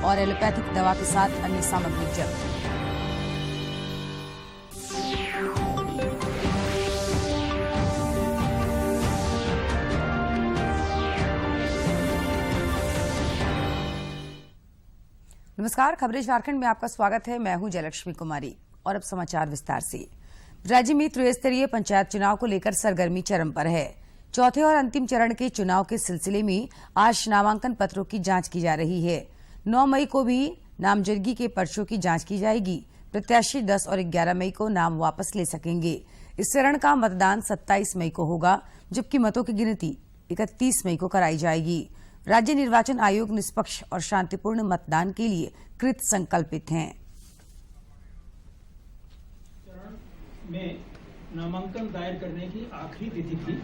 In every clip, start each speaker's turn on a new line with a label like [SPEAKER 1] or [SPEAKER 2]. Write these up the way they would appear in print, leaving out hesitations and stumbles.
[SPEAKER 1] और एलोपैथिक दवा के साथ अन्य सामग्री जब्त। नमस्कार, खबरें झारखंड में आपका स्वागत है। मैं हूं जयलक्ष्मी कुमारी और अब समाचार विस्तार से। राज्य में त्रिस्तरीय पंचायत चुनाव को लेकर सरगर्मी चरम पर है। चौथे और अंतिम चरण के चुनाव के सिलसिले में आज नामांकन पत्रों की जांच की जा रही है। 9 मई को भी नामजदगी के पर्चों की जांच की जाएगी। प्रत्याशी 10 और 11 मई को नाम वापस ले सकेंगे। इस चरण का मतदान 27 मई को होगा, जबकि मतों की गिनती 31 मई को कराई जाएगी। राज्य निर्वाचन आयोग निष्पक्ष और शांतिपूर्ण मतदान के लिए कृत संकल्पित हैं।
[SPEAKER 2] चरण में नामांकन दायर करने की आखिरी तिथि थी।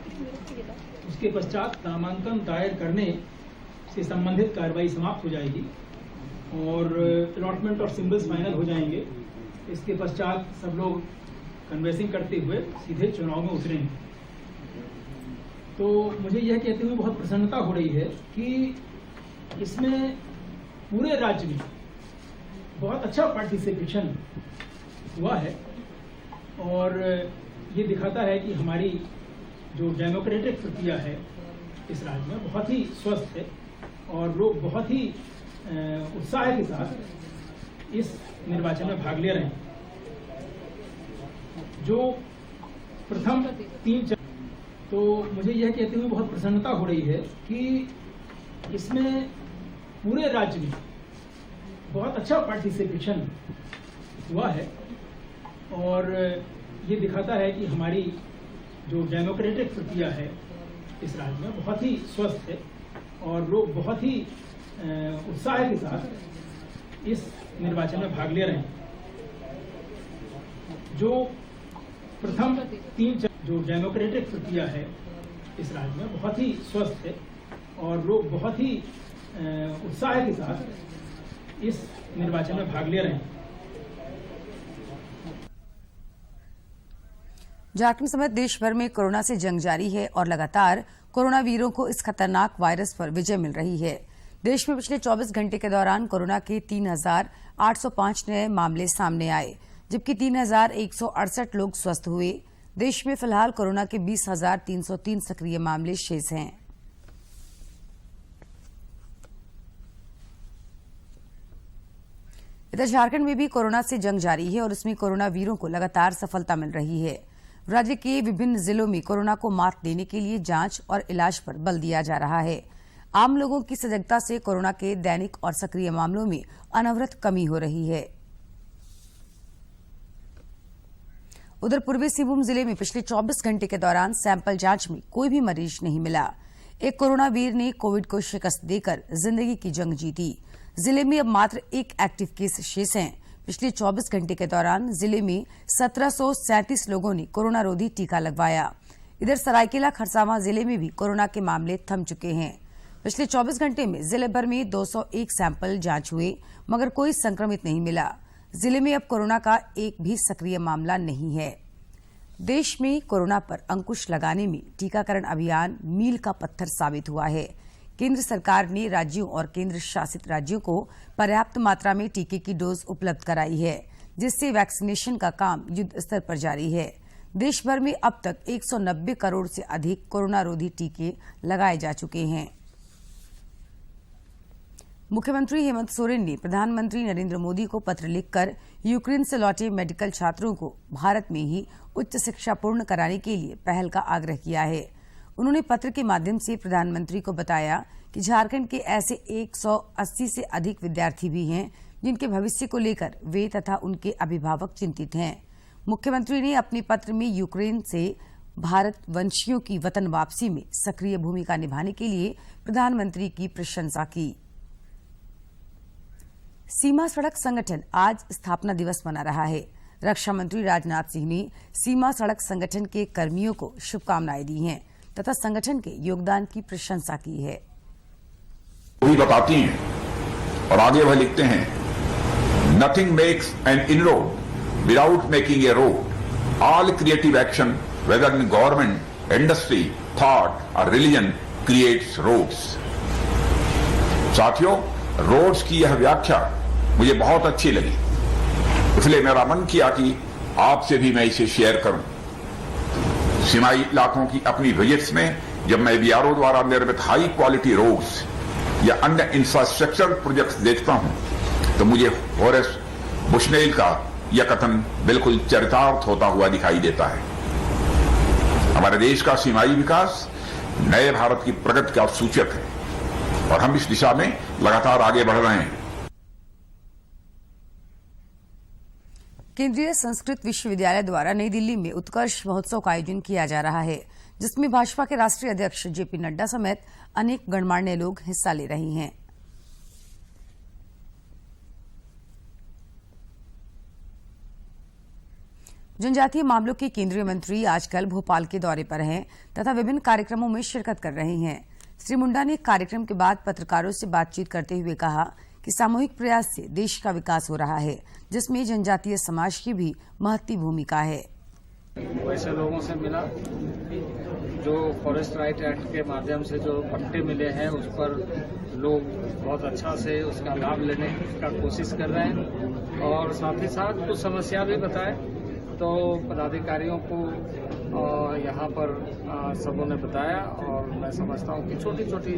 [SPEAKER 2] उसके पश्चात नामांकन दायर करने से संबंधित कार्रवाई समाप्त हो जाएगी और अलॉटमेंट और सिंबल्स फाइनल हो जाएंगे। इसके पश्चात सब लोग कन्वेंसिंग करते हुए सीधे चुनाव में उतरेंगे। तो मुझे यह कहते हुए बहुत प्रसन्नता हो रही है कि इसमें पूरे राज्य में बहुत अच्छा पार्टिसिपेशन हुआ है और ये दिखाता है कि हमारी जो डेमोक्रेटिक प्रक्रिया है इस राज्य में बहुत ही स्वस्थ है और लोग बहुत ही उत्साह के साथ इस निर्वाचन में भाग ले रहे हैं। जो प्रथम 3 तो मुझे यह कहते हुए बहुत प्रसन्नता हो रही है कि इसमें पूरे राज्य में बहुत अच्छा पार्टिसिपेशन हुआ है और ये दिखाता है कि हमारी जो डेमोक्रेटिक प्रक्रिया है इस राज्य में बहुत ही स्वस्थ है और लोग बहुत ही उत्साह के साथ इस निर्वाचन में भाग ले रहे हैं। जो प्रथम 3 जो डेमोक्रेटिक प्रक्रिया है इस राज्य में बहुत ही स्वस्थ है और लोग बहुत ही उत्साह के साथ इस निर्वाचन में भाग ले रहे हैं।
[SPEAKER 1] झारखंड समेत देश भर में कोरोना से जंग जारी है और लगातार कोरोना वीरों को इस खतरनाक वायरस पर विजय मिल रही है। देश में पिछले 24 घंटे के दौरान कोरोना के 3,805 नए मामले सामने आए, जबकि 3,168 लोग स्वस्थ हुए। देश में फिलहाल कोरोना के 20,303 सक्रिय मामले शेष हैं। इधर झारखंड में भी कोरोना से जंग जारी है और इसमें कोरोना वीरों को लगातार सफलता मिल रही है। राज्य के विभिन्न जिलों में कोरोना को मात देने के लिए जांच और इलाज पर बल दिया जा रहा है। आम लोगों की सजगता से कोरोना के दैनिक और सक्रिय मामलों में अनवरत कमी हो रही है। उधर पूर्वी सिंहभूम जिले में पिछले 24 घंटे के दौरान सैंपल जांच में कोई भी मरीज नहीं मिला। एक कोरोना वीर ने कोविड को शिकस्त देकर जिंदगी की जंग जीती। जिले में अब मात्र एक एक्टिव केस शेष हैं। पिछले 24 घंटे के दौरान जिले में 1737 लोगों ने कोरोना रोधी टीका लगवाया। इधर सरायकेला खरसावां जिले में भी कोरोना के मामले थम चुके हैं। पिछले 24 घंटे में जिले भर में 201 सैंपल जांच हुए, मगर कोई संक्रमित नहीं मिला। जिले में अब कोरोना का एक भी सक्रिय मामला नहीं है। देश में कोरोना पर अंकुश लगाने में टीकाकरण अभियान मील का पत्थर साबित हुआ है। केंद्र सरकार ने राज्यों और केंद्र शासित राज्यों को पर्याप्त मात्रा में टीके की डोज उपलब्ध कराई है, जिससे वैक्सीनेशन का काम युद्ध स्तर पर जारी है। देश भर में अब तक 190 करोड़ से अधिक कोरोना रोधी टीके लगाए जा चुके हैं। मुख्यमंत्री हेमंत सोरेन ने प्रधानमंत्री नरेंद्र मोदी को पत्र लिखकर यूक्रेन से लौटे मेडिकल छात्रों को भारत में ही उच्च शिक्षा पूर्ण कराने के लिए पहल का आग्रह किया है। उन्होंने पत्र के माध्यम से प्रधानमंत्री को बताया कि झारखंड के ऐसे 180 से अधिक विद्यार्थी भी हैं जिनके भविष्य को लेकर वे तथा उनके अभिभावक चिंतित हैं। मुख्यमंत्री ने अपने पत्र में यूक्रेन से भारत वंशियों की वतन वापसी में सक्रिय भूमिका निभाने के लिए प्रधानमंत्री की प्रशंसा की। सीमा सड़क संगठन आज स्थापना दिवस मना रहा है। रक्षा मंत्री राजनाथ सिंह ने सीमा सड़क संगठन के कर्मियों को शुभकामनाएं दी हैं तथा संगठन के योगदान की प्रशंसा की है।
[SPEAKER 3] वही बताती हैं और आगे वह लिखते हैं, nothing makes an inroad without making a road. All creative action whether in government, industry, thought और रिलीजन क्रिएट्स रोड्स। साथियों, रोड्स की यह व्याख्या मुझे बहुत अच्छी लगी, इसलिए मेरा मन किया कि आपसे भी मैं इसे शेयर करूं। सीमाई इलाकों की अपनी विजिट्स में जब मैं बीआरओ द्वारा निर्मित हाई क्वालिटी रोड्स या अन्य इंफ्रास्ट्रक्चर प्रोजेक्ट्स देखता हूं तो मुझे हॉरेस बुशनेल का यह कथन बिल्कुल चरितार्थ होता हुआ दिखाई देता है। हमारे देश का सीमाई विकास नए भारत की प्रगति का सूचक है और हम इस दिशा में लगातार आगे बढ़ रहे हैं।
[SPEAKER 1] केंद्रीय संस्कृत विश्वविद्यालय द्वारा नई दिल्ली में उत्कर्ष महोत्सव का आयोजन किया जा रहा है, जिसमें भाजपा के राष्ट्रीय अध्यक्ष जेपी नड्डा समेत अनेक गणमान्य लोग हिस्सा ले रहे हैं। जनजातीय मामलों के केंद्रीय मंत्री आजकल भोपाल के दौरे पर हैं तथा विभिन्न कार्यक्रमों में शिरकत कर रहे हैं। श्री मुंडा ने कार्यक्रम के बाद पत्रकारों से बातचीत करते हुए कहा कि सामूहिक प्रयास से देश का विकास हो रहा है, जिसमें जनजातीय समाज की भी महत्वपूर्ण भूमिका है।
[SPEAKER 4] वैसे लोगों से मिला जो फॉरेस्ट राइट एक्ट के माध्यम से जो पट्टे मिले हैं उस पर लोग बहुत अच्छा से उसका लाभ लेने का कोशिश कर रहे हैं और साथ ही साथ कुछ समस्या भी बताए तो पदाधिकारियों को यहाँ पर सबों ने बताया और मैं समझता हूँ कि छोटी छोटी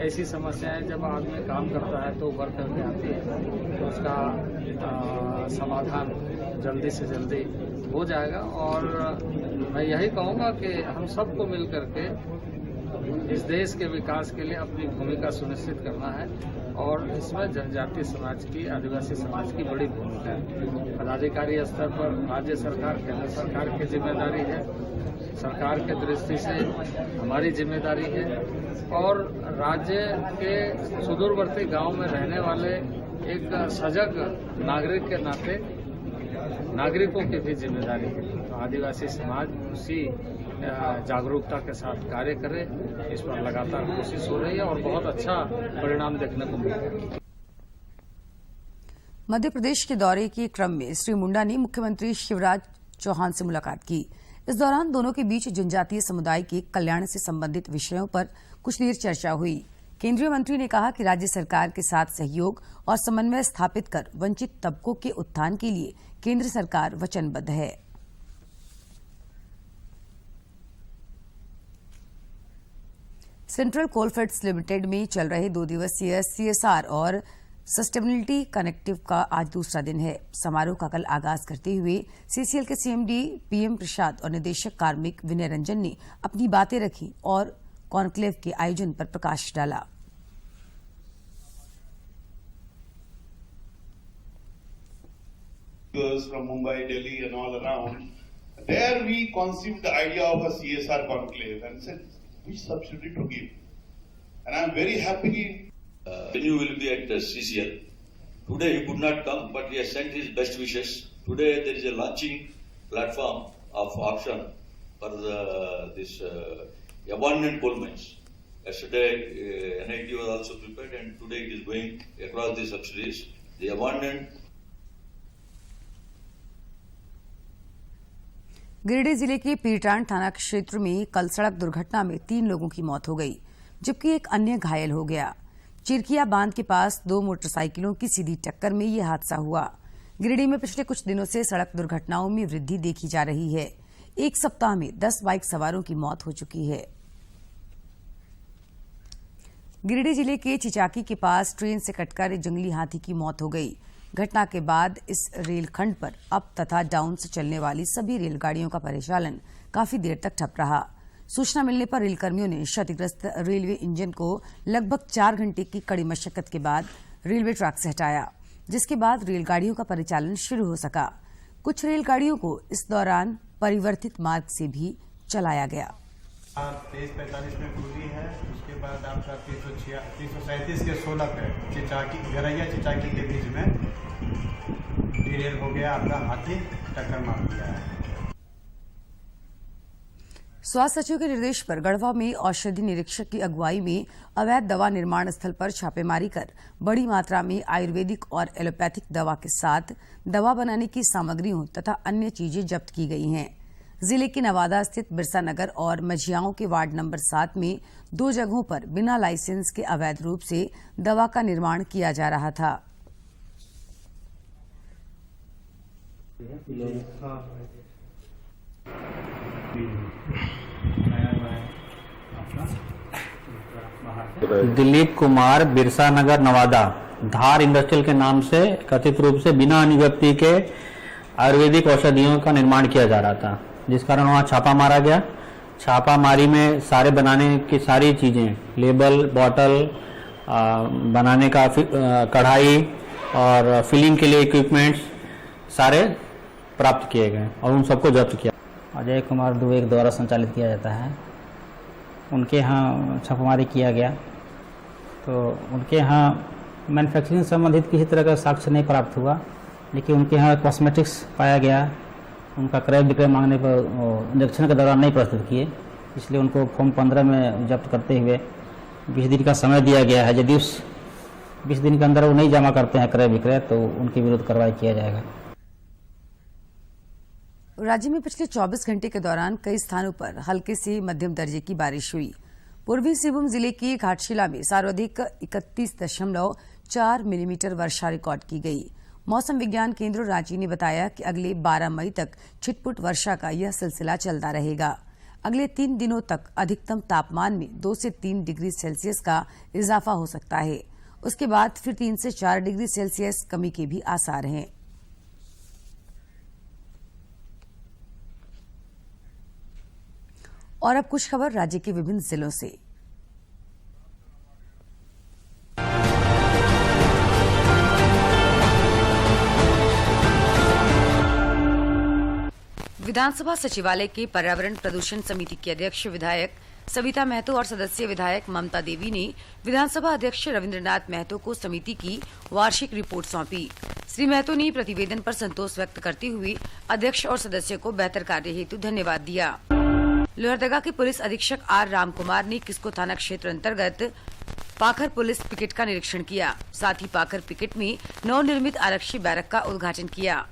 [SPEAKER 4] ऐसी समस्याएं जब आदमी काम करता है तो उभर करके आती है तो उसका समाधान जल्दी से जल्दी हो जाएगा। और मैं यही कहूँगा कि हम सबको मिल करके इस देश के विकास के लिए अपनी भूमिका सुनिश्चित करना है और इसमें जनजातीय समाज की, आदिवासी समाज की बड़ी भूमिका है। पदाधिकारी स्तर पर राज्य सरकार, केंद्र सरकार की जिम्मेदारी है, सरकार के दृष्टि से हमारी जिम्मेदारी है और राज्य के सुदूरवर्ती गांव में रहने वाले एक सजग नागरिक के नाते नागरिकों की भी जिम्मेदारी है। तो आदिवासी समाज उसी जागरूकता के साथ कार्य करे, इस पर लगातार कोशिश हो रही है और बहुत अच्छा परिणाम देखने को मिल रहा है।
[SPEAKER 1] मध्य प्रदेश के दौरे के क्रम में श्री मुंडा ने मुख्यमंत्री शिवराज चौहान से मुलाकात की। इस दौरान दोनों के बीच जनजातीय समुदाय के कल्याण से संबंधित विषयों पर कुछ देर चर्चा हुई। केंद्रीय मंत्री ने कहा कि राज्य सरकार के साथ सहयोग और समन्वय स्थापित कर वंचित तबकों के उत्थान के लिए केंद्र सरकार वचनबद्ध है। सेंट्रल कोलफील्ड्स लिमिटेड में चल रहे 2 दिवसीय सीएसआर और सस्टेनेबिलिटी कनेक्टिव का आज दूसरा दिन है। समारोह का कल आगाज करते हुए सीसीएल के सीएमडी पीएम प्रसाद और निदेशक कार्मिक विनय रंजन ने अपनी बातें रखी और कॉन्क्लेव के आयोजन पर प्रकाश डाला।
[SPEAKER 5] From Mumbai, Delhi and all around, there we conceived the idea of a CSR conclave and said which subsidy to give. And I'm very happy.
[SPEAKER 6] When you will be at the CCL, today he could not come, but he has sent his best wishes. Today there is a launching platform of auction for this abandoned coal mines. Yesterday NIT was also prepared, and today it is going across the subsidies. The abandoned.
[SPEAKER 1] Giridih जिले के पीरटांड थाना क्षेत्र में कल सड़क दुर्घटना में 3 लोगों की मौत हो गई, जबकि एक अन्य घायल हो गया। चिरकिया बांध के पास 2 मोटरसाइकिलों की सीधी टक्कर में यह हादसा हुआ। गिरिडीह में पिछले कुछ दिनों से सड़क दुर्घटनाओं में वृद्धि देखी जा रही है। एक सप्ताह में 10 बाइक सवारों की मौत हो चुकी है। गिरिडीह जिले के चिचाकी के पास ट्रेन से कटकर एक जंगली हाथी की मौत हो गई। घटना के बाद इस रेलखंड पर अप तथा डाउन से चलने वाली सभी रेलगाड़ियों का परिचालन काफी देर तक ठप रहा। सूचना मिलने पर रेलकर्मियों ने क्षतिग्रस्त रेलवे इंजन को लगभग 4 घंटे की कड़ी मशक्कत के बाद रेलवे ट्रैक से हटाया, जिसके बाद रेलगाड़ियों का परिचालन शुरू हो सका। कुछ रेलगाड़ियों को इस दौरान परिवर्तित मार्ग से भी चलाया गया।
[SPEAKER 7] 23:45 में पूरी है, उसके बाद आपका 337 के 16 पे गरैया चिचाकी के बीच में डिरेल हो गया, आपका हाथी टक्कर मार दिया है।
[SPEAKER 1] स्वास्थ्य सचिव के निर्देश पर गढ़वा में औषधि निरीक्षक की अगुवाई में अवैध दवा निर्माण स्थल पर छापेमारी कर बड़ी मात्रा में आयुर्वेदिक और एलोपैथिक दवा के साथ दवा बनाने की सामग्रियों तथा अन्य चीजें जब्त की गई हैं। जिले के नवादा स्थित बिरसा नगर और मझियाओं के वार्ड नंबर 7 में 2 जगहों पर बिना लाइसेंस के अवैध रूप से दवा का निर्माण किया जा रहा था।
[SPEAKER 8] दिलीप कुमार, बिरसा नगर, नवादा, धार इंडस्ट्रियल के नाम से कथित रूप से बिना अनुज्ञप्ति के आयुर्वेदिक औषधियों का निर्माण किया जा रहा था, जिस कारण वहां छापा मारा गया। छापामारी में सारे बनाने की सारी चीजें, लेबल, बॉटल, बनाने का कढ़ाई और फिलिंग के लिए इक्विपमेंट्स सारे प्राप्त किए गए और उन सबको जब्त किया।
[SPEAKER 9] अजय कुमार दुबे के द्वारा संचालित किया जाता है। उनके यहाँ छापामारी किया गया तो उनके यहाँ मैन्युफैक्चरिंग संबंधित किसी तरह का साक्ष्य नहीं प्राप्त हुआ, लेकिन उनके यहाँ कॉस्मेटिक्स पाया गया। उनका क्रय विक्रय मांगने पर निरीक्षण के दौरान नहीं प्रस्तुत किए, इसलिए उनको फॉर्म 15 में जब्त करते हुए 20 दिन का समय दिया गया है। यदि उस 20 दिन के अंदर वो नहीं जमा करते हैं क्रय विक्रय तो उनके विरुद्ध कार्रवाई किया जाएगा।
[SPEAKER 1] राज्य में पिछले 24 घंटे के दौरान कई स्थानों पर हल्के से मध्यम दर्जे की बारिश हुई। पूर्वी सिंहभूम जिले के घाटशिला में सर्वाधिक 31.4 मिलीमीटर वर्षा रिकॉर्ड की गई। मौसम विज्ञान केंद्र रांची ने बताया कि अगले 12 मई तक छिटपुट वर्षा का यह सिलसिला चलता रहेगा। अगले 3 दिनों तक अधिकतम तापमान में 2 से 3 डिग्री सेल्सियस का इजाफा हो सकता है। उसके बाद फिर 3 से 4 डिग्री सेल्सियस कमी के भी आसार हैं। और अब कुछ खबर राज्य के विभिन्न जिलों से। विधानसभा सचिवालय के पर्यावरण प्रदूषण समिति की अध्यक्ष विधायक सविता महतो और सदस्य विधायक ममता देवी ने विधानसभा अध्यक्ष रविंद्रनाथ महतो को समिति की वार्षिक रिपोर्ट सौंपी। श्री महतो ने प्रतिवेदन पर संतोष व्यक्त करते हुए अध्यक्ष और सदस्य को बेहतर कार्य हेतु धन्यवाद दिया। लोहरदगा के पुलिस अधीक्षक आर रामकुमार ने किस्को थाना क्षेत्र अंतर्गत पाखर पुलिस पिकेट का निरीक्षण किया। साथ ही पाखर पिकेट में नवनिर्मित आरक्षी बैरक का उद्घाटन किया।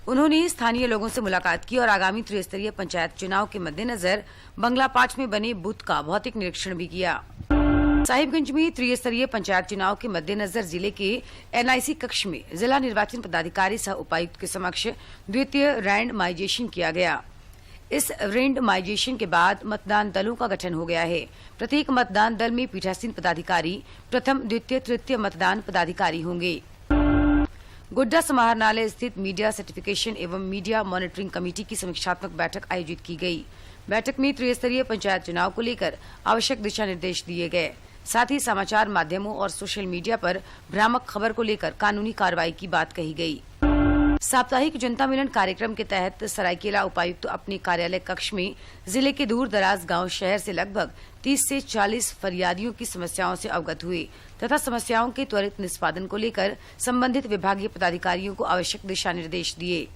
[SPEAKER 1] उन्होंने स्थानीय लोगों से मुलाकात की और आगामी त्रिस्तरीय पंचायत चुनाव के मद्देनजर बंगला 5 में बने बूथ का भौतिक निरीक्षण भी किया। साहिबगंज में त्रिस्तरीय पंचायत चुनाव के मद्देनजर जिले के एनआईसी कक्ष में जिला निर्वाचन पदाधिकारी सह उपायुक्त के समक्ष द्वितीय रैंडमाइजेशन किया गया। इस रैंडमाइजेशन के बाद मतदान दलों का गठन हो गया है। प्रत्येक मतदान दल में पीठासीन पदाधिकारी प्रथम, द्वितीय, तृतीय मतदान पदाधिकारी होंगे। गोड्डा समाहरणालय स्थित मीडिया सर्टिफिकेशन एवं मीडिया मॉनिटरिंग कमेटी की समीक्षात्मक बैठक आयोजित की गई। बैठक में त्रिस्तरीय पंचायत चुनाव को लेकर आवश्यक दिशा निर्देश दिए गए। साथ ही समाचार माध्यमों और सोशल मीडिया पर भ्रामक खबर को लेकर कानूनी कार्रवाई की बात कही गई। साप्ताहिक जनता मिलन कार्यक्रम के तहत सरायकेला उपायुक्त अपने कार्यालय कक्ष में जिले के दूर दराज गांव शहर से लगभग 30 से 40 फरियादियों की समस्याओं से अवगत हुए तथा समस्याओं के त्वरित निष्पादन को लेकर संबंधित विभागीय पदाधिकारियों को आवश्यक दिशा निर्देश दिए।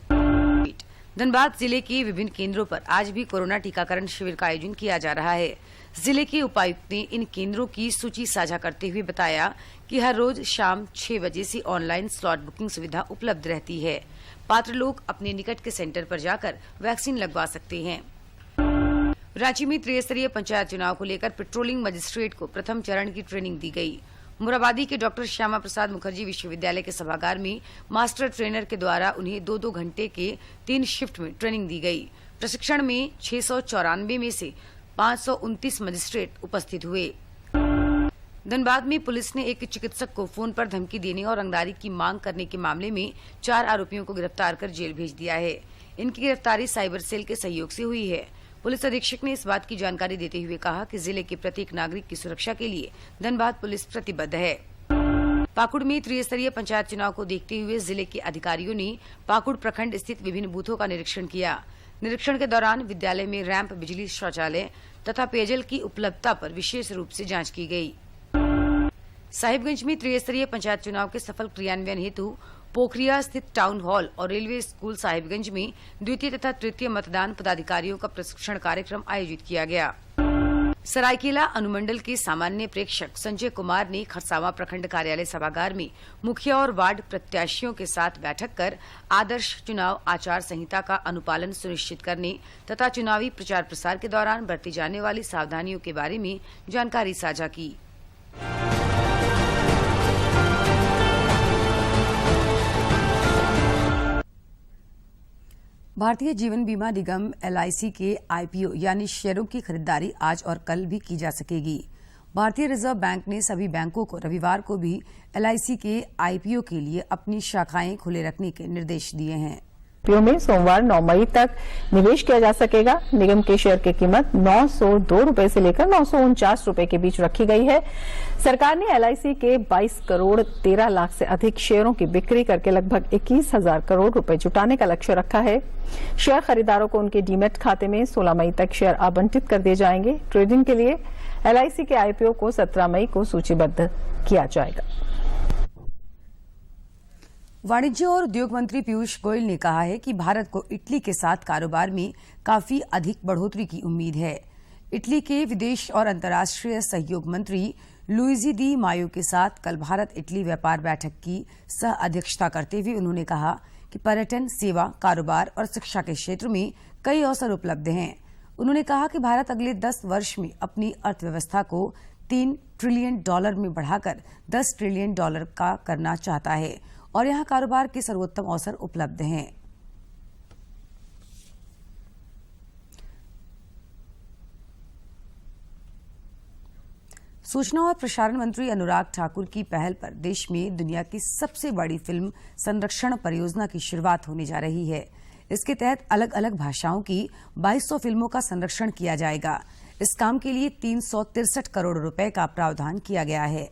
[SPEAKER 1] धनबाद जिले के विभिन्न केंद्रों पर आज भी कोरोना टीकाकरण शिविर का आयोजन किया जा रहा है। जिले के उपायुक्त ने इन केंद्रों की सूची साझा करते हुए बताया कि हर रोज शाम 6 बजे से ऑनलाइन स्लॉट बुकिंग सुविधा उपलब्ध रहती है। पात्र लोग अपने निकट के सेंटर पर जाकर वैक्सीन लगवा सकते हैं। रांची में त्रिस्तरीय पंचायत चुनाव को लेकर पेट्रोलिंग मजिस्ट्रेट को प्रथम चरण की ट्रेनिंग दी गई। मुराबादी के डॉक्टर श्यामा प्रसाद मुखर्जी विश्वविद्यालय के सभागार में मास्टर ट्रेनर के द्वारा उन्हें 2-2 घंटे के 3 शिफ्ट में ट्रेनिंग दी गई। प्रशिक्षण में 694 में से 529 मजिस्ट्रेट उपस्थित हुए। धनबाद में पुलिस ने एक चिकित्सक को फोन पर धमकी देने और रंगदारी की मांग करने के मामले में 4 आरोपियों को गिरफ्तार कर जेल भेज दिया है। इनकी गिरफ्तारी साइबर सेल के सहयोग से हुई है। पुलिस अधीक्षक ने इस बात की जानकारी देते हुए कहा कि जिले के प्रत्येक नागरिक की सुरक्षा के लिए धनबाद पुलिस प्रतिबद्ध है। पाकुड़ में त्रिस्तरीय पंचायत चुनाव को देखते हुए जिले के अधिकारियों ने पाकुड़ प्रखंड स्थित विभिन्न बूथों का निरीक्षण किया। निरीक्षण के दौरान विद्यालय में रैंप, बिजली, शौचालय तथा पेयजल की उपलब्धता पर विशेष रूप से जांच की गई। साहिबगंज में त्रिस्तरीय पंचायत चुनाव के सफल क्रियान्वयन हेतु पोखरिया स्थित टाउन हॉल और रेलवे स्कूल साहिबगंज में द्वितीय तथा तृतीय मतदान पदाधिकारियों का प्रशिक्षण कार्यक्रम आयोजित किया गया। सरायकेला अनुमंडल के सामान्य प्रेक्षक संजय कुमार ने खरसावां प्रखंड कार्यालय सभागार में मुखिया और वार्ड प्रत्याशियों के साथ बैठक कर आदर्श चुनाव आचार संहिता का अनुपालन सुनिश्चित करने तथा चुनावी प्रचार प्रसार के दौरान बरती जाने वाली सावधानियों के बारे में जानकारी साझा की। भारतीय जीवन बीमा निगम LIC के IPO यानी शेयरों की खरीदारी आज और कल भी की जा सकेगी। भारतीय रिजर्व बैंक ने सभी बैंकों को रविवार को भी LIC के IPO के लिए अपनी शाखाएं खुले रखने के निर्देश दिए हैं।
[SPEAKER 10] IPO में सोमवार 9 मई तक निवेश किया जा सकेगा। निगम के शेयर की कीमत 902 रुपए से लेकर 949 रुपए के बीच रखी गई है। सरकार ने LIC के 22 करोड़ 13 लाख से अधिक शेयरों की बिक्री करके लगभग 21,000 करोड़ रुपए जुटाने का लक्ष्य रखा है। शेयर खरीदारों को उनके डीमैट खाते में 16 मई तक शेयर आवंटित कर दिए जाएंगे। ट्रेडिंग के लिए LIC के IPO को 17 मई को सूचीबद्ध किया जाएगा।
[SPEAKER 1] वाणिज्य और उद्योग मंत्री पीयूष गोयल ने कहा है कि भारत को इटली के साथ कारोबार में काफी अधिक बढ़ोतरी की उम्मीद है। इटली के विदेश और अंतर्राष्ट्रीय सहयोग मंत्री लुइजी डी मायो के साथ कल भारत इटली व्यापार बैठक की सह अध्यक्षता करते हुए उन्होंने कहा कि पर्यटन, सेवा, कारोबार और शिक्षा के क्षेत्र में कई अवसर उपलब्ध हैं। उन्होंने कहा कि भारत अगले 10 वर्ष में अपनी अर्थव्यवस्था को $3 ट्रिलियन में बढ़ाकर $10 ट्रिलियन का करना चाहता है और यहां कारोबार के सर्वोत्तम अवसर उपलब्ध हैं। सूचना और प्रसारण मंत्री अनुराग ठाकुर की पहल पर देश में दुनिया की सबसे बड़ी फिल्म संरक्षण परियोजना की शुरुआत होने जा रही है। इसके तहत अलग अलग भाषाओं की 2200 फिल्मों का संरक्षण किया जाएगा। इस काम के लिए 363 करोड़ रुपए का प्रावधान किया गया है।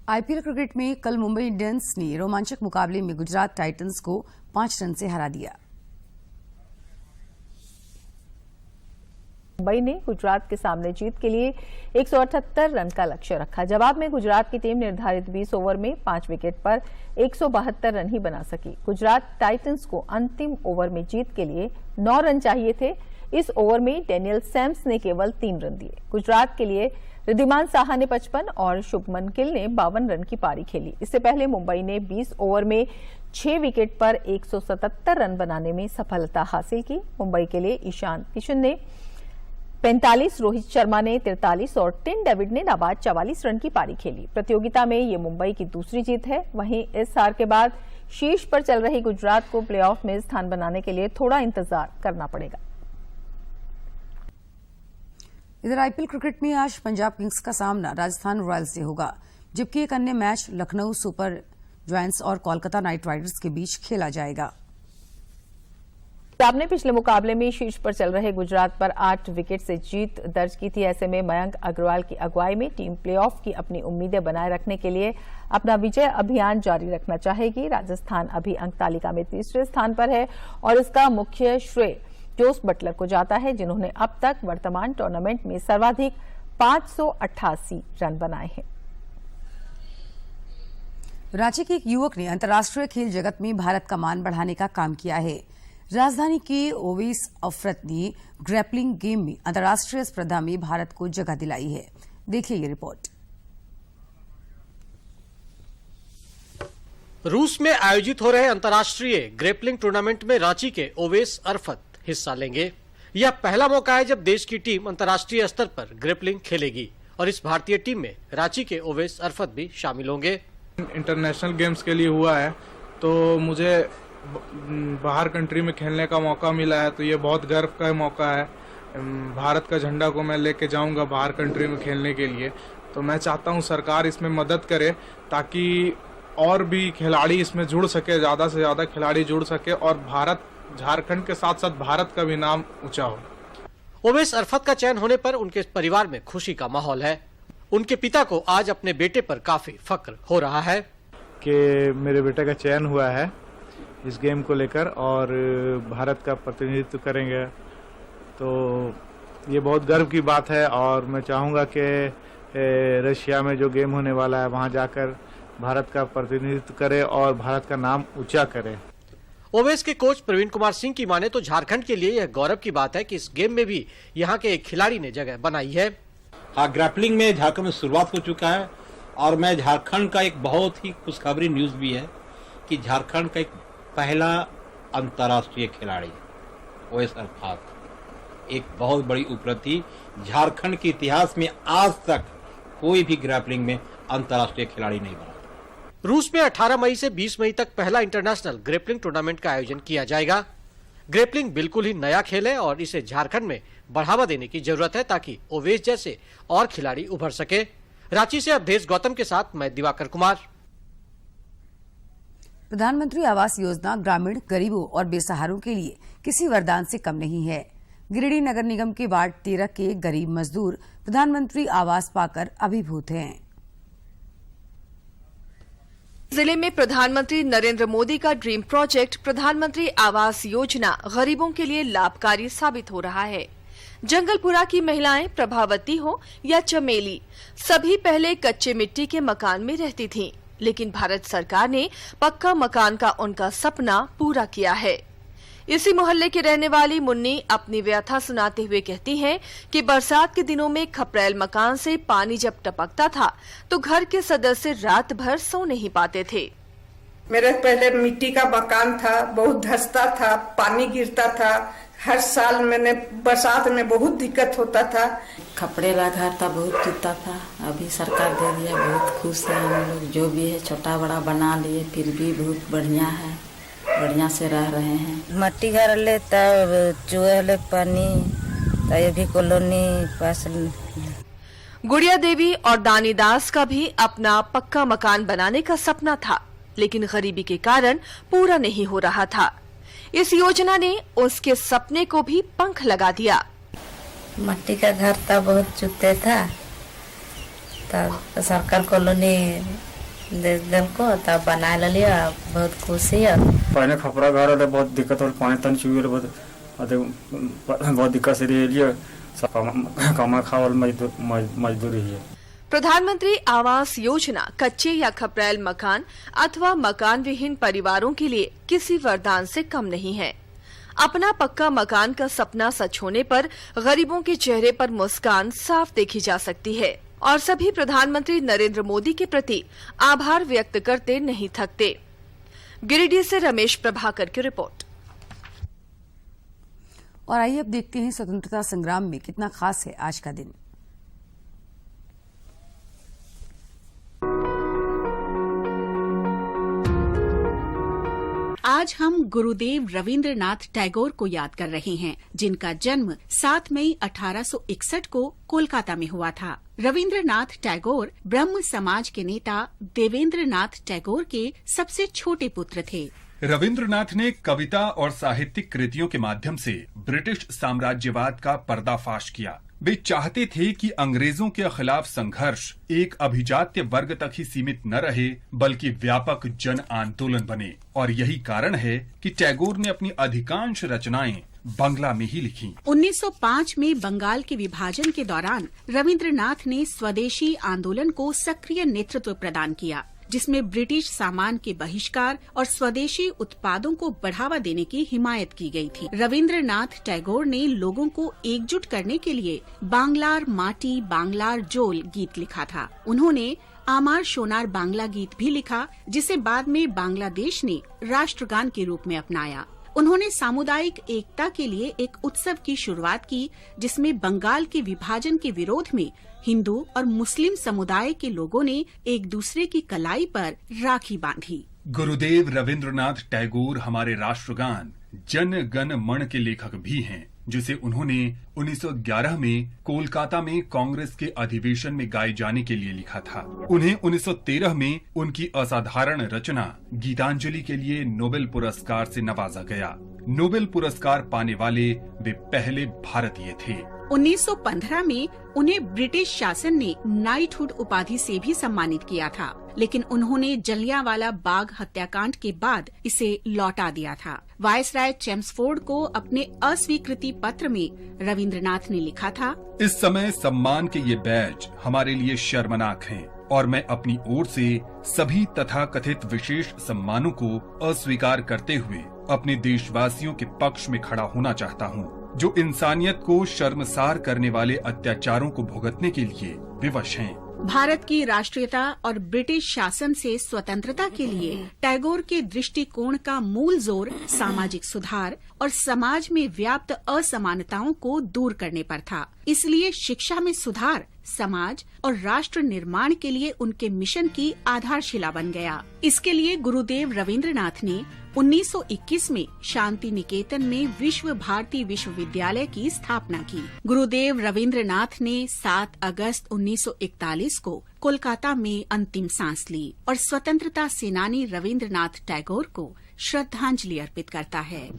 [SPEAKER 1] IPL क्रिकेट में कल मुंबई इंडियंस ने रोमांचक मुकाबले में गुजरात टाइटंस को 5 रन से हरा दिया।
[SPEAKER 10] मुंबई ने गुजरात के सामने जीत के लिए 178 रन का लक्ष्य रखा। जवाब में गुजरात की टीम निर्धारित 20 ओवर में 5 विकेट पर 172 रन ही बना सकी। गुजरात टाइटंस को अंतिम ओवर में जीत के लिए 9 रन चाहिए थे। इस ओवर में डेनियल सैम्स ने केवल 3 रन दिए। गुजरात के लिए रिद्धिमान साहा ने 55 और शुभमन गिल ने 52 रन की पारी खेली। इससे पहले मुंबई ने 20 ओवर में 6 विकेट पर 177 रन बनाने में सफलता हासिल की। मुंबई के लिए ईशान किशन ने 45, रोहित शर्मा ने 43 और टिम डेविड ने नाबाद 44 रन की पारी खेली। प्रतियोगिता में ये मुंबई की दूसरी जीत है। वहीं इस हार के बाद शीर्ष पर चल रही गुजरात को प्लेऑफ में स्थान बनाने के लिए थोड़ा इंतजार करना पड़ेगा।
[SPEAKER 1] इधर IPL क्रिकेट में आज पंजाब किंग्स का सामना राजस्थान रॉयल्स से होगा, जबकि एक अन्य मैच लखनऊ सुपर जायंट्स और कोलकाता नाइट राइडर्स के बीच खेला जाएगा।
[SPEAKER 10] पंजाब ने पिछले मुकाबले में शीर्ष पर चल रहे गुजरात पर 8 विकेट से जीत दर्ज की थी। ऐसे में मयंक अग्रवाल की अगुवाई में टीम प्लेऑफ की अपनी उम्मीदें बनाए रखने के लिए अपना विजय अभियान जारी रखना चाहेगी। राजस्थान अभी अंक तालिका में तीसरे स्थान पर है और इसका मुख्य श्रेय जोस बटलर को जाता है, जिन्होंने अब तक वर्तमान टूर्नामेंट में सर्वाधिक 588 रन बनाए हैं।
[SPEAKER 1] रांची के एक युवक ने अंतर्राष्ट्रीय खेल जगत में भारत का मान बढ़ाने का काम किया है। राजधानी के ओवैस अफरत ने ग्रैपलिंग गेम में अंतर्राष्ट्रीय स्पर्धा में भारत को जगह दिलाई है। देखिए ये रिपोर्ट।
[SPEAKER 11] रूस में आयोजित हो रहे अंतर्राष्ट्रीय ग्रैपलिंग टूर्नामेंट में रांची के ओवैस अरफत हिस्सा लेंगे। यह पहला मौका है जब देश की टीम अंतर्राष्ट्रीय स्तर पर ग्रैपलिंग खेलेगी और इस भारतीय टीम में रांची के ओवैस अरफत भी शामिल होंगे।
[SPEAKER 12] इंटरनेशनल गेम्स के लिए हुआ है तो मुझे बाहर कंट्री में खेलने का मौका मिला है, तो ये बहुत गर्व का मौका है। भारत का झंडा को मैं लेके जाऊंगा बाहर कंट्री में खेलने के लिए, तो मैं चाहता हूं सरकार इसमें मदद करे ताकि और भी खिलाड़ी इसमें जुड़ सके, ज़्यादा से ज़्यादा खिलाड़ी जुड़ सके और भारत, झारखंड के साथ साथ भारत का भी नाम ऊंचा हो।
[SPEAKER 11] ओवैस अरफत का चयन होने पर उनके परिवार में खुशी का माहौल है। उनके पिता को आज अपने बेटे पर काफी फक्र हो रहा है
[SPEAKER 12] कि मेरे बेटे का चयन हुआ है इस गेम को लेकर और भारत का प्रतिनिधित्व करेंगे, तो ये बहुत गर्व की बात है। और मैं चाहूँगा कि रशिया में जो गेम होने वाला है वहाँ जाकर भारत का प्रतिनिधित्व करे और भारत का नाम ऊंचा करे।
[SPEAKER 11] ओवैस के कोच प्रवीण कुमार सिंह की माने तो झारखंड के लिए यह गौरव की बात है कि इस गेम में भी यहाँ के एक खिलाड़ी ने जगह बनाई है।
[SPEAKER 13] हाँ, ग्रैपलिंग में झारखंड में शुरुआत हो चुका है और मैं झारखंड का एक बहुत ही खुशखबरी न्यूज भी है कि झारखंड का एक पहला अंतर्राष्ट्रीय खिलाड़ी ओवैस अरफत, एक बहुत बड़ी उपलब्धि। झारखंड के इतिहास में आज तक कोई भी ग्रैपलिंग में अंतर्राष्ट्रीय खिलाड़ी नहीं बना।
[SPEAKER 11] रूस में 18 मई से 20 मई तक पहला इंटरनेशनल ग्रेपलिंग टूर्नामेंट का आयोजन किया जाएगा। ग्रेपलिंग बिल्कुल ही नया खेल है और इसे झारखंड में बढ़ावा देने की जरूरत है ताकि ओवैस जैसे और खिलाड़ी उभर सके। रांची से अवधेश गौतम के साथ मैं दिवाकर कुमार।
[SPEAKER 1] प्रधानमंत्री आवास योजना ग्रामीण गरीबों और बेसहारों के लिए किसी वरदान से कम नहीं है। गिरिडीह नगर निगम के वार्ड 13 के गरीब मजदूर प्रधानमंत्री आवास पाकर अभिभूत हैं।
[SPEAKER 14] जिले में प्रधानमंत्री नरेंद्र मोदी का ड्रीम प्रोजेक्ट प्रधानमंत्री आवास योजना गरीबों के लिए लाभकारी साबित हो रहा है। जंगलपुरा की महिलाएं प्रभावती हो या चमेली, सभी पहले कच्चे मिट्टी के मकान में रहती थीं, लेकिन भारत सरकार ने पक्का मकान का उनका सपना पूरा किया है। इसी मोहल्ले के रहने वाली मुन्नी अपनी व्यथा सुनाते हुए कहती हैं कि बरसात के दिनों में खपरेल मकान से पानी जब टपकता था तो घर के सदस्य रात भर सो नहीं पाते थे।
[SPEAKER 15] मेरे पहले मिट्टी का मकान था, बहुत धंसता था, पानी गिरता था, हर साल मैंने बरसात में बहुत दिक्कत होता था।
[SPEAKER 16] खपरेला घर था, बहुत टूटता था, अभी सरकार दे दिया, बहुत खुश है हम लोग। जो भी है छोटा बड़ा बना लिए, फिर भी बहुत बढ़िया है, बढ़िया से रह रहे हैं।
[SPEAKER 17] मट्टी घर ले तब चूहे ले पानी तब भी कॉलोनी पास।
[SPEAKER 14] गुड़िया देवी और दानी दास का भी अपना पक्का मकान बनाने का सपना था, लेकिन गरीबी के कारण पूरा नहीं हो रहा था। इस योजना ने उसके सपने को भी पंख लगा दिया।
[SPEAKER 17] मट्टी का घर था, बहुत चुते था, तब सरकार कॉलोनी दे को तब बना लिया, बहुत खुशी है।
[SPEAKER 18] पहले खपरा घर वाले बहुत दिक्कत हो, पानी तन चुए बहुत दिक्कत से रही, कमा खावल मजदूरी है।
[SPEAKER 14] प्रधानमंत्री आवास योजना कच्चे या खपरेल मकान अथवा मकान विहीन परिवारों के लिए किसी वरदान से कम नहीं है। अपना पक्का मकान का सपना सच होने पर गरीबों के चेहरे पर मुस्कान साफ देखी जा सकती है और सभी प्रधानमंत्री नरेंद्र मोदी के प्रति आभार व्यक्त करते नहीं थकते। गिरिडीह से रमेश प्रभाकर की रिपोर्ट।
[SPEAKER 1] और आइए अब देखते हैं स्वतंत्रता संग्राम में कितना खास है आज का दिन।
[SPEAKER 19] आज हम गुरुदेव रविंद्रनाथ टैगोर को याद कर रहे हैं, जिनका जन्म 7 मई 1861 को कोलकाता में हुआ था। रविंद्रनाथ टैगोर ब्रह्म समाज के नेता देवेंद्रनाथ टैगोर के सबसे छोटे पुत्र थे।
[SPEAKER 20] रविंद्रनाथ ने कविता और साहित्यिक कृतियों के माध्यम से ब्रिटिश साम्राज्यवाद का पर्दाफाश किया। वे चाहते थे कि अंग्रेजों के खिलाफ संघर्ष एक अभिजात्य वर्ग तक ही सीमित न रहे, बल्कि व्यापक जन आंदोलन बने। और यही कारण है कि टैगोर ने अपनी अधिकांश रचनाएं बांग्ला में ही लिखी।
[SPEAKER 19] 1905 में बंगाल के विभाजन के दौरान रविंद्रनाथ ने स्वदेशी आंदोलन को सक्रिय नेतृत्व प्रदान किया, जिसमें ब्रिटिश सामान के बहिष्कार और स्वदेशी उत्पादों को बढ़ावा देने की हिमायत की गई थी। रविंद्रनाथ टैगोर ने लोगों को एकजुट करने के लिए बांग्लार माटी बांग्लार जोल गीत लिखा था। उन्होंने आमार सोनार बांग्ला गीत भी लिखा, जिसे बाद में बांग्लादेश ने राष्ट्रगान के रूप में अपनाया। उन्होंने सामुदायिक एकता के लिए एक उत्सव की शुरुआत की, जिसमें बंगाल के विभाजन के विरोध में हिंदू और मुस्लिम समुदाय के लोगों ने एक दूसरे की कलाई पर राखी बांधी।
[SPEAKER 20] गुरुदेव रविंद्रनाथ टैगोर हमारे राष्ट्रगान जन गण मन के लेखक भी हैं, जिसे उन्होंने 1911 में कोलकाता में कांग्रेस के अधिवेशन में गाए जाने के लिए लिखा था। उन्हें 1913 में उनकी असाधारण रचना गीतांजलि के लिए नोबेल पुरस्कार से नवाजा गया। नोबेल पुरस्कार पाने वाले वे पहले भारतीय थे।
[SPEAKER 19] 1915 में उन्हें ब्रिटिश शासन ने नाइटहुड उपाधि से भी सम्मानित किया था, लेकिन उन्होंने जलियांवाला बाग हत्याकांड के बाद इसे लौटा दिया था। वायसराय चेम्सफोर्ड को अपने अस्वीकृति पत्र में रविंद्रनाथ ने लिखा था,
[SPEAKER 20] इस समय सम्मान के ये बैज हमारे लिए शर्मनाक हैं और मैं अपनी ओर से सभी तथाकथित विशेष सम्मानों को अस्वीकार करते हुए अपने देशवासियों के पक्ष में खड़ा होना चाहता हूँ, जो इंसानियत को शर्मसार करने वाले अत्याचारों को भुगतने के लिए विवश हैं।
[SPEAKER 19] भारत की राष्ट्रीयता और ब्रिटिश शासन से स्वतंत्रता के लिए टैगोर के दृष्टिकोण का मूल जोर सामाजिक सुधार और समाज में व्याप्त असमानताओं को दूर करने पर था। इसलिए शिक्षा में सुधार समाज और राष्ट्र निर्माण के लिए उनके मिशन की आधारशिला बन गया। इसके लिए गुरुदेव रविंद्रनाथ ने 1921 में शांति निकेतन में विश्व भारती विश्वविद्यालय की स्थापना की। गुरुदेव रविंद्रनाथ ने 7 अगस्त 1941 को कोलकाता में अंतिम सांस ली और स्वतंत्रता सेनानी रविंद्रनाथ टैगोर को श्रद्धांजलि अर्पित करता है।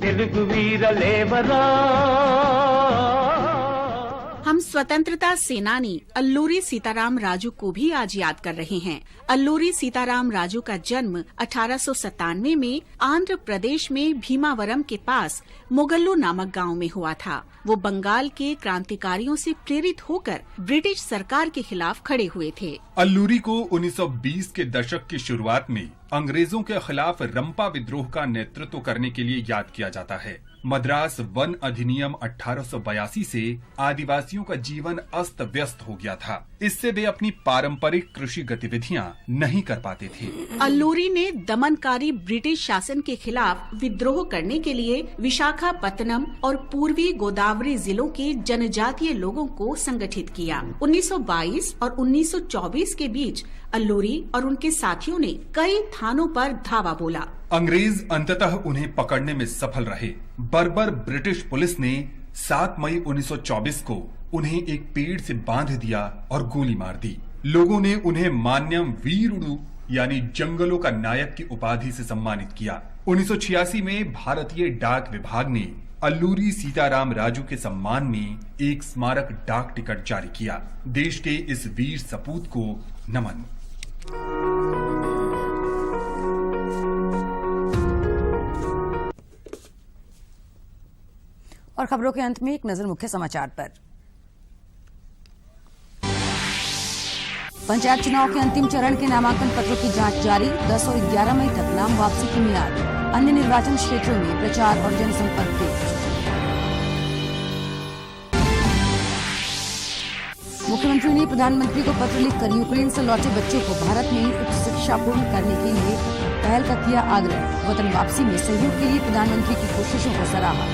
[SPEAKER 19] हम स्वतंत्रता सेनानी अल्लूरी सीताराम राजू को भी आज याद कर रहे हैं। अल्लूरी सीताराम राजू का जन्म 1897 में आंध्र प्रदेश में भीमावरम के पास मोगल्लू नामक गांव में हुआ था। वो बंगाल के क्रांतिकारियों से प्रेरित होकर ब्रिटिश सरकार के खिलाफ खड़े हुए थे।
[SPEAKER 20] अल्लूरी को 1920 के दशक की शुरुआत में अंग्रेजों के खिलाफ रंपा विद्रोह का नेतृत्व करने के लिए याद किया जाता है। मद्रास वन अधिनियम 1882 से आदिवासियों का जीवन अस्त व्यस्त हो गया था। इससे वे अपनी पारंपरिक कृषि गतिविधियां नहीं कर पाते थे।
[SPEAKER 19] अल्लूरी ने दमनकारी ब्रिटिश शासन के खिलाफ विद्रोह करने के लिए विशाखापत्तनम और पूर्वी गोदावरी जिलों के जनजातीय लोगों को संगठित किया। 1922 और 1924 के बीच अल्लूरी और उनके साथियों ने कई थानों पर धावा बोला।
[SPEAKER 20] अंग्रेज अंततः उन्हें पकड़ने में सफल रहे। बर्बर ब्रिटिश पुलिस ने 7 मई 1924 को उन्हें एक पेड़ से बांध दिया और गोली मार दी। लोगों ने उन्हें मान्यम वीरुडु यानी जंगलों का नायक की उपाधि से सम्मानित किया। 1986 में भारतीय डाक विभाग ने अल्लूरी सीताराम राजू के सम्मान में एक स्मारक डाक टिकट जारी किया। देश के इस वीर सपूत को नमन।
[SPEAKER 1] और खबरों के अंत में एक नजर मुख्य समाचार पर। पंचायत चुनाव के अंतिम चरण के नामांकन पत्रों की जांच जारी। 10 और 11 मई तक नाम वापसी की मियाद। अन्य निर्वाचन क्षेत्रों में प्रचार और जनसंपर्क तेज। मुख्यमंत्री ने प्रधानमंत्री को पत्र लिखकर यूक्रेन से लौटे बच्चों को भारत में ही उच्च शिक्षा पूर्ण करने के लिए पहल का किया आग्रह। वतन वापसी में सहयोग के लिए प्रधानमंत्री की कोशिशों को सराहा।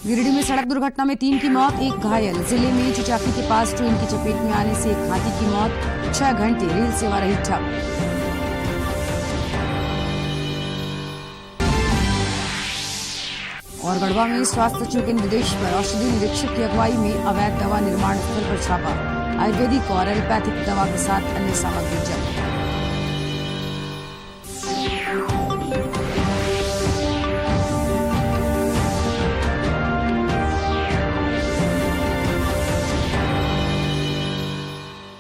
[SPEAKER 1] गिरिडीह में सड़क दुर्घटना में 3 की मौत, 1 घायल। जिले में चिचाकी के पास ट्रेन की चपेट में आने से एक हाथी की मौत। 6 घंटे रेल सेवा रही ठप। और गढ़वा में स्वास्थ्य सचिव के निर्देश पर औषधि निरीक्षक की अगुवाई में अवैध दवा निर्माण स्थल पर छापा। आयुर्वेदिक और एलोपैथिक दवा के साथ अन्य सामग्री जब्त।